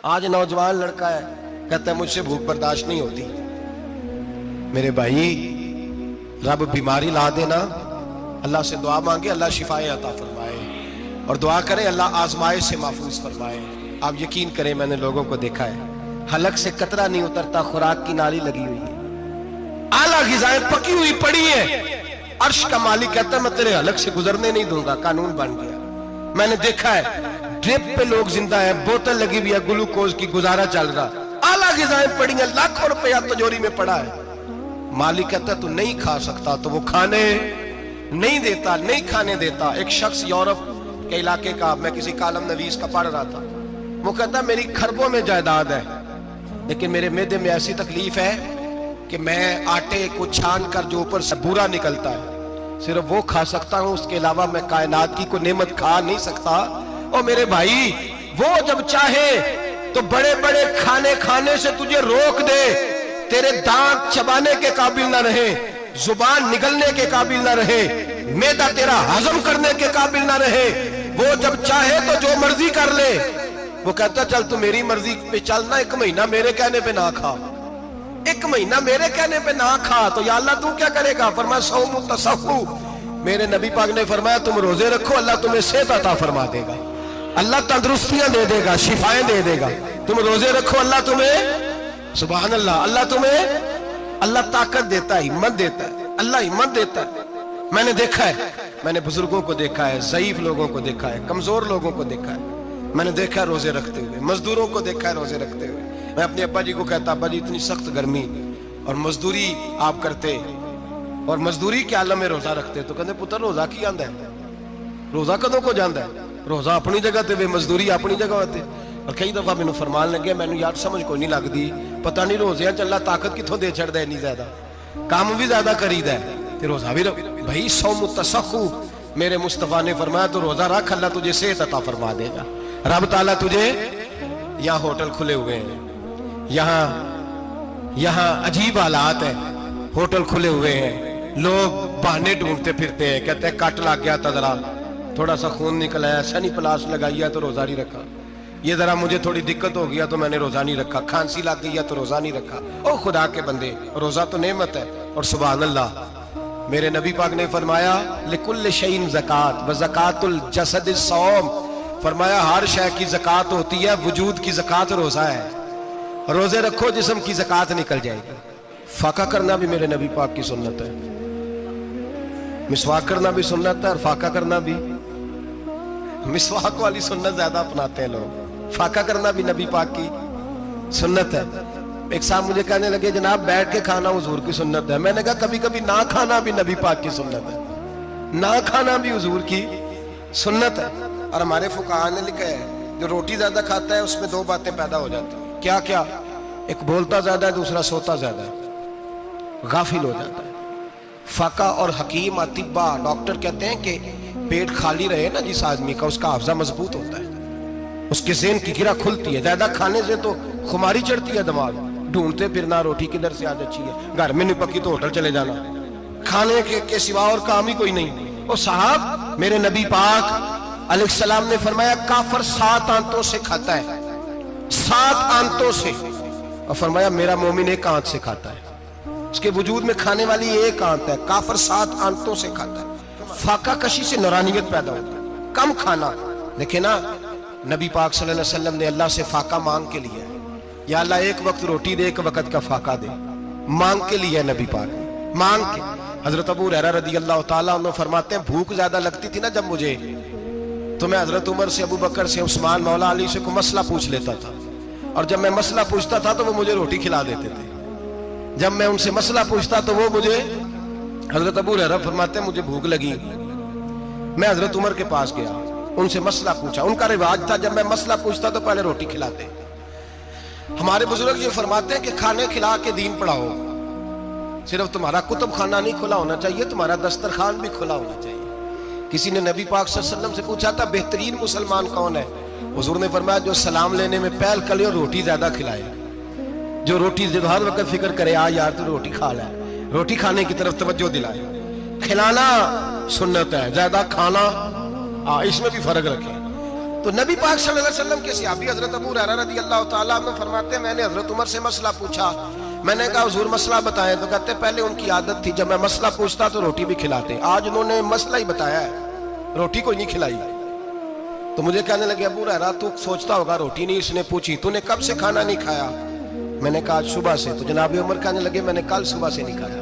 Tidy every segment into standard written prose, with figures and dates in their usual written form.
آج نوجوان لڑکا ہے کہتا ہے مجھ سے بھوک برداشت نہیں ہوتی. میرے بھائی رب بیماری لا دینا، اللہ سے دعا مانگے اللہ شفائے عطا فرمائے، اور دعا کرے اللہ آزمائش سے محفوظ فرمائے. آپ یقین کریں میں نے لوگوں کو دیکھا ہے حلق سے قطرہ نہیں اترتا، خوراک کی نالی لگی ہوئی ہے، اعلیٰ غذائیں پکی ہوئی پڑی ہیں، عرش کا مالک کہتا ہے میں تیرے حلق سے گزرنے نہیں دوں گا. قانون بن گیا. میں نے دیکھا ہے ڈرپ پہ لوگ زندہ ہیں، بوتل لگی ہوئی ہے گلوکوز کی، گزارا چل رہا، اعلیٰ غذائیں پڑی ہیں، لاکھوں روپیہ تجوری میں پڑا ہے. مالک کہتا ہے تو نہیں کھا سکتا، تو وہ کھانے نہیں دیتا، نہیں کھانے دیتا. ایک شخص یورپ کے علاقے کا، میں کسی کالم نویس کا پڑھ رہا تھا، وہ کہتا ہے میری کھربوں میں جائیداد ہے لیکن میرے معدے میں ایسی تکلیف ہے کہ میں آٹے کو چھان کر جو اوپر سے بورا نکلتا ہے صرف وہ کھا سکتا ہوں، اس کے علاوہ میں کائنات کی کوئی نعمت کھا نہیں سکتا. اور میرے بھائی وہ جب چاہے تو بڑے بڑے کھانے کھانے سے تجھے روک دے، تیرے دانت چبانے کے قابل نہ رہے، زبان نگلنے کے قابل نہ رہے، معدہ تیرا ہضم کرنے کے قابل نہ رہے. وہ جب چاہے تو جو مرضی کر لے. وہ کہتا چل تو میری مرضی پہ چلنا، ایک مہینہ میرے کہنے پہ نہ کھا، ایک مہینہ میرے کہنے پہ نہ کھا. تو یا اللہ تو کیا کرے گا؟ فرمایا صوم تصفو. میرے نبی پاک نے فرمایا تم روزے رکھو اللہ تمہیں صحت عطا فرما دے گا، اللہ تندرستیاں دے دے گا، شفائیں دے دے گا. تم روزے رکھو اللہ تمہیں، سبحان اللہ، اللہ تمہیں، اللہ طاقت دیتا ہے، ہمت دیتا ہے، اللہ ہمت دیتا ہے. میں نے دیکھا ہے، میں نے بزرگوں کو دیکھا ہے، ضعیف لوگوں کو دیکھا ہے، کمزور لوگوں کو دیکھا ہے، میں نے دیکھا ہے روزے رکھتے ہوئے، مزدوروں کو دیکھا ہے روزے رکھتے ہوئے. میں اپنے ابا جی کو کہتا ابا جی اتنی سخت گرمی اور مزدوری آپ کرتے اور مزدوری کے عالم میں روزہ رکھتے، تو کہتے پتر روزہ کی آندا ہے، روزہ کدوں کو جاندا ہے، روزہ اپنی جگہ تے وے مزدوری اپنی جگہ ہوتے. اور کئی دفعہ مینوں فرمان لگے مینوں یار سمجھ کوئی نہیں لگدی، پتہ نہیں روزے چ اللہ طاقت کتھوں دے چھڑدا ہے، نہیں زیادہ کام بھی زیادہ کریدا ہے تے روزہ بھی بھائی صوم التسخو. میرے مصطفیٰ نے فرمایا تو روزہ رکھ اللہ تجھے صحت عطا فرما دے گا. رب تعالیٰ تجھے، یہاں ہوٹل کھلے ہوئے ہیں، یہاں عجیب حالات ہیں، ہوٹل کھلے ہوئے ہیں، لوگ بہانے ڈھونڈتے پھرتے ہیں، کہتے ہیں کٹ لگ گیا تھا ذرا تھوڑا سا خون نکل آیا، سنی پلاس لگائی ہے تو روزہ نہیں رکھا، یہ ذرا مجھے تھوڑی دقت ہو گیا تو میں نے روزہ نہیں رکھا، کھانسی لگ گئی ہے تو روزہ نہیں رکھا. او خدا کے بندے روزہ تو نعمت ہے. اور سبحان اللہ میرے نبی پاک نے فرمایا لکل شیء زکات و زکات الجسد الصوم. فرمایا ہر شے کی زکات ہوتی ہے، وجود کی زکات روزہ ہے. روزے رکھو جسم کی زکات نکل جائے گی. فاقہ کرنا بھی میرے نبی پاک کی سنت ہے، مسواک کرنا بھی سنت ہے، اور فاقہ کرنا بھی. مسواک والی سنت زیادہ اپناتے ہیں لوگ، فاقہ کرنا بھی نبی پاک کی سنت ہے. ایک صاحب مجھے کہنے لگے جناب بیٹھ کے کھانا حضور کی سنت ہے. میں نے کہا کبھی کبھی نہ کھانا بھی نبی پاک کی سنت ہے، نہ کھانا بھی حضور کی سنت ہے. اور ہمارے فقہاء نے لکھا ہے جو روٹی زیادہ کھاتا ہے اس میں دو باتیں پیدا ہو جاتی ہیں. کیا کیا؟ ایک بولتا زیادہ ہے، دوسرا سوتا زیادہ ہے، غافل ہو جاتا ہے. فقہ اور حکیم اطباء ڈاکٹر کہتے ہیں کہ پیٹ خالی رہے نا جس آدمی کا، اس کا حافظہ مضبوط ہوتا ہے، اس کے ذہن کی گرہ کھلتی ہے. زیادہ کھانے سے تو خماری چڑھتی ہے، دماغ ڈھونڈتے پھرنا روٹی کدھر سے آج اچھی ہے، گھر میں نہیں پکی تو ہوٹل چلے جانا، کھانے کے سوا اور کام ہی کوئی نہیں. اور صاحب میرے نبی پاک علیہ السلام نے فرمایا کافر 7 آنتوں سے کھاتا ہے، 7 آنتوں سے، اور فرمایا میرا مومن 1 آنت سے کھاتا ہے. اس کے وجود میں کھانے والی 1 آنت ہے، کافر 7 آنتوں سے کھاتا ہے. فاقہ کشی سے نورانیت پیدا ہوتا ہے، کم کھانا. دیکھیں نا نبی پاک صلی اللہ علیہ وسلم نے اللہ سے فاقہ مانگ کے لیا ہے، یا اللہ 1 وقت روٹی دے، 1 وقت کا فاقہ دے، مانگ کے لیا ہے نبی پاک مانگ کے. حضرت ابو ہریرہ رضی اللہ تعالیٰ عنہ فرماتے ہیں بھوک زیادہ لگتی تھی نا جب مجھے، تو میں حضرت عمر سے، ابو بکر سے، عثمان، مولا علی سے کوئی مسئلہ پوچھ لیتا تھا، اور جب میں مسئلہ پوچھتا تھا تو وہ مجھے روٹی کھلا دیتے تھے. جب میں ان سے مسئلہ پوچھتا تو وہ مجھے، حضرت ابو ہریرہ فرماتے ہیں مجھے بھوک لگی، میں حضرت عمر کے پاس گیا، ان سے مسئلہ پوچھا. ان کا رواج تھا جب میں مسئلہ پوچھتا تو پہلے روٹی کھلاتے. ہمارے بزرگ یہ فرماتے ہیں کہ کھانے کھلا کے دین پڑھاؤ. صرف تمہارا کتب خانہ نہیں کھلا ہونا چاہیے، تمہارا دسترخوان بھی کھلا ہونا چاہیے. کسی نے نبی پاک صلی اللہ علیہ وسلم سے پوچھا تھا بہترین مسلمان کون ہے؟ حضور نے فرمایا جو سلام لینے میں پہل کرے اور روٹی زیادہ کھلائے، جو روٹی ہر وقت فکر کرے یار تو روٹی کھا لے، روٹی کھانے کی طرف توجہ دلائے. کھلانا سنت ہے، زیادہ کھانا اس میں بھی فرق رکھیں. تو نبی پاک صلی اللہ علیہ وسلم کے صحابی حضرت ابو ہریرہ رضی اللہ تعالیٰ عنہ فرماتے ہیں میں نے حضرت عمر سے مسئلہ پوچھا، میں نے کہا حضور مسئلہ بتائیں، تو کہتے پہلے ان کی عادت تھی جب میں مسئلہ پوچھتا تو روٹی بھی کھلاتے، آج انہوں نے مسئلہ ہی بتایا ہے، روٹی کوئی نہیں کھلائی۔ تو مجھے کہنے لگے ابو ہریرہ تو سوچتا ہوگا روٹی نہیں اس نے پوچھی، تو نے کب سے کھانا نہیں کھایا؟ میں نے کہا آج صبح سے۔ تو جناب عمر کہنے لگے میں نے کل صبح سے نہیں کھایا،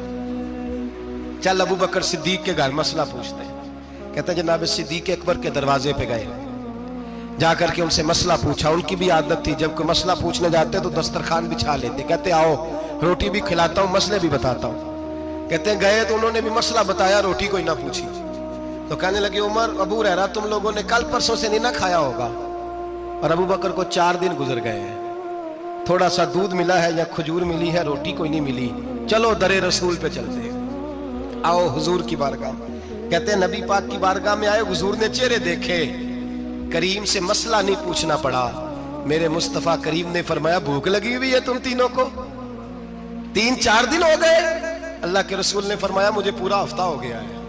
چل ابو بکر صدیق کے گھر مسئلہ پوچھتے ہیں۔ کہتے ہیں جناب صدیق اکبر کے دروازے پہ گئے، جا کر کے ان سے مسئلہ پوچھا۔ ان کی بھی عادت تھی جب کوئی مسئلہ پوچھنے جاتے تو دسترخوان بچھا لیتے، کہتے آؤ روٹی بھی کھلاتا ہوں مسئلے بھی بتاتا ہوں۔ کہتے ہیں گئے تو انہوں نے بھی مسئلہ بتایا، روٹی کوئی نہ پوچھی۔ تو کہنے لگے عمر ابو ہریرہ تم لوگوں نے کل پرسوں سے نہیں نہ کھایا ہوگا، اور ابو بکر کو 4 دن گزر گئے ہیں، تھوڑا سا دودھ ملا ہے یا کھجور ملی ہے، روٹی کوئی نہیں ملی، چلو در رسول پہ چلتے ہیں، آؤ حضور کی بارگاہ۔ کہتے ہیں نبی پاک کی بارگاہ میں آئے، حضور نے چہرے دیکھے، کریم سے مسئلہ نہیں پوچھنا پڑا، میرے مصطفیٰ کریم نے فرمایا بھوک لگی ہوئی ہے تم تینوں کو، 3-4 دن ہو گئے؟ اللہ کے رسول نے فرمایا مجھے پورا ہفتہ ہو گیا ہے۔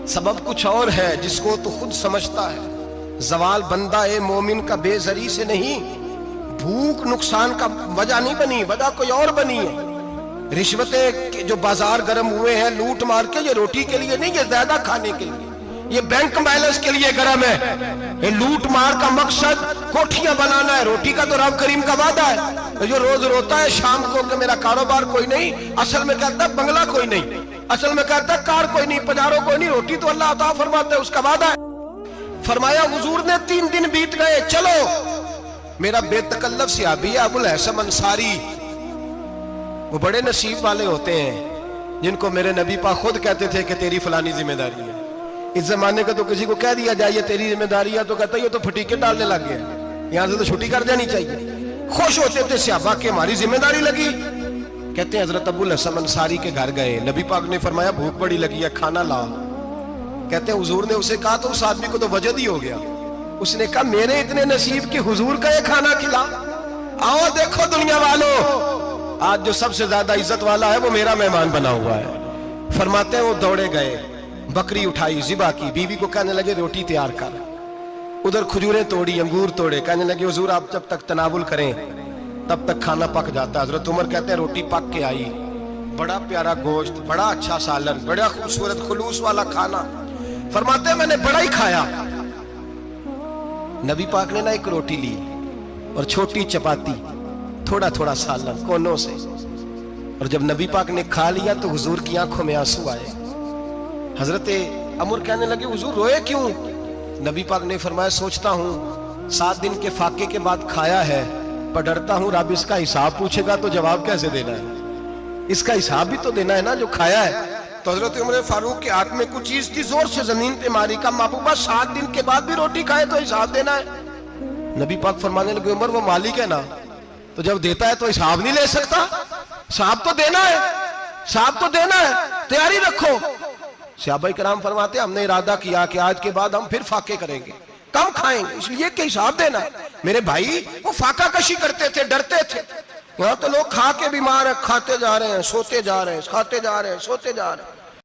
سبب کچھ اور ہے جس کو تو خود سمجھتا ہے، زوال بندہ مومن کا بے زری سے نہیں، بھوک نقصان کا وجہ نہیں بنی، وجہ کوئی اور بنی ہے۔ رشوتیں جو بازار گرم ہوئے ہیں لوٹ مار کے، یہ روٹی کے لیے نہیں، یہ زیادہ کھانے کے لیے، یہ بینک بیلنس کے لیے گرم ہے۔ یہ لوٹ مار کا مقصد کوٹھیاں بنانا ہے، روٹی کا تو رب کریم کا وعدہ ہے۔ جو روز روتا ہے شام کو کہ میرا کاروبار کوئی نہیں، اصل میں کہتا ہے بنگلہ کوئی نہیں، اصل میں کہتا ہے کار کوئی نہیں، پجارو کوئی نہیں، روٹی تو اللہ عطا فرماتا ہے، اس کا وعدہ ہے۔ فرمایا حضور نے 3 دن بیت گئے، چلو میرا بے تکلف صحابی ہے ابو الحسن انصاری، وہ بڑے نصیب والے ہوتے ہیں جن کو میرے نبی پاک خود کہتے تھے کہ تیری فلانی ذمہ داری ہے۔ اس زمانے کا تو کسی کو کہہ دیا جائے یہ تیری ذمہ داری ہے تو کہتا ہے یہ تو پھٹیکے ڈالنے لگ گیا، یہاں سے تو چھٹی کر جانی چاہیے۔ خوش ہوتے تھے صحابہ کہ ہماری ذمہ داری لگی۔ کہتے ہیں حضرت ابو الحسن انصاری کے گھر گئے، نبی پاک نے فرمایا بھوک بڑی لگی ہے کھانا لا۔ کہتے ہیں حضور نے اسے کہا تو اس آدمی کو تو وجد ہی ہو گیا، اس نے کہا میرے اتنے نصیب کہ حضور کا یہ کھانا کھلا۔ آؤ دیکھو دنیا والوں، آج جو سب سے زیادہ عزت والا ہے وہ میرا مہمان بنا ہوا ہے۔ فرماتے ہیں وہ دوڑے گئے، بکری اٹھائی ذبح کی، بیوی کو کہنے لگے روٹی تیار کر، ادھر کھجوریں توڑی انگور توڑے، کہنے لگے حضور آپ جب تک تناول کریں تب تک کھانا پک جاتا۔ حضرت عمر کہتے ہیں روٹی پک کے آئی، بڑا پیارا گوشت، بڑا اچھا سالن، بڑا خوبصورت خلوص والا کھانا۔ فرماتے ہیں میں نے بڑا ہی کھایا۔ نبی پاک نے نہ ایک روٹی لی اور چھوٹی چپاتی، تھوڑا تھوڑا سالن کونوں سے، اور جب نبی پاک نے کھا لیا تو حضور کی آنکھوں میں آنسو آئے۔ حضرت عمر کہنے لگے حضور روئے کیوں؟ نبی پاک نے فرمایا سوچتا ہوں 7 دن کے فاقے کے بعد کھایا ہے، پر ڈرتا ہوں رب اس کا حساب پوچھے گا تو جواب کیسے دینا ہے، اس کا حساب بھی تو دینا ہے نا جو کھایا ہے۔ تو حضرت عمر فاروق کے ہاتھ میں کچھ چیز تھی، زور سے زمین پہ ماری، کا محبوبہ 7 دن کے بعد بھی روٹی کھائے تو حساب دینا ہے۔ نبی پاک فرمانے لگے عمر وہ مالک ہے نا، تو جب دیتا ہے تو حساب نہیں لے سکتا، حساب تو دینا ہے، حساب تو دینا ہے، تیاری رکھو۔ صحابہ کرام فرماتے ہیں ہم نے ارادہ کیا کہ آج کے بعد ہم پھر فاقے کریں گے، کم کھائیں گے، اس لیے کہ حساب دینا ہے۔ میرے بھائی وہ فاقہ کشی کرتے تھے، ڈرتے تھے۔ یہاں تو لوگ کھا کے بیمار ہیں، کھاتے جا رہے ہیں سوتے جا رہے ہیں، کھاتے جا رہے ہیں سوتے جا رہے ہیں۔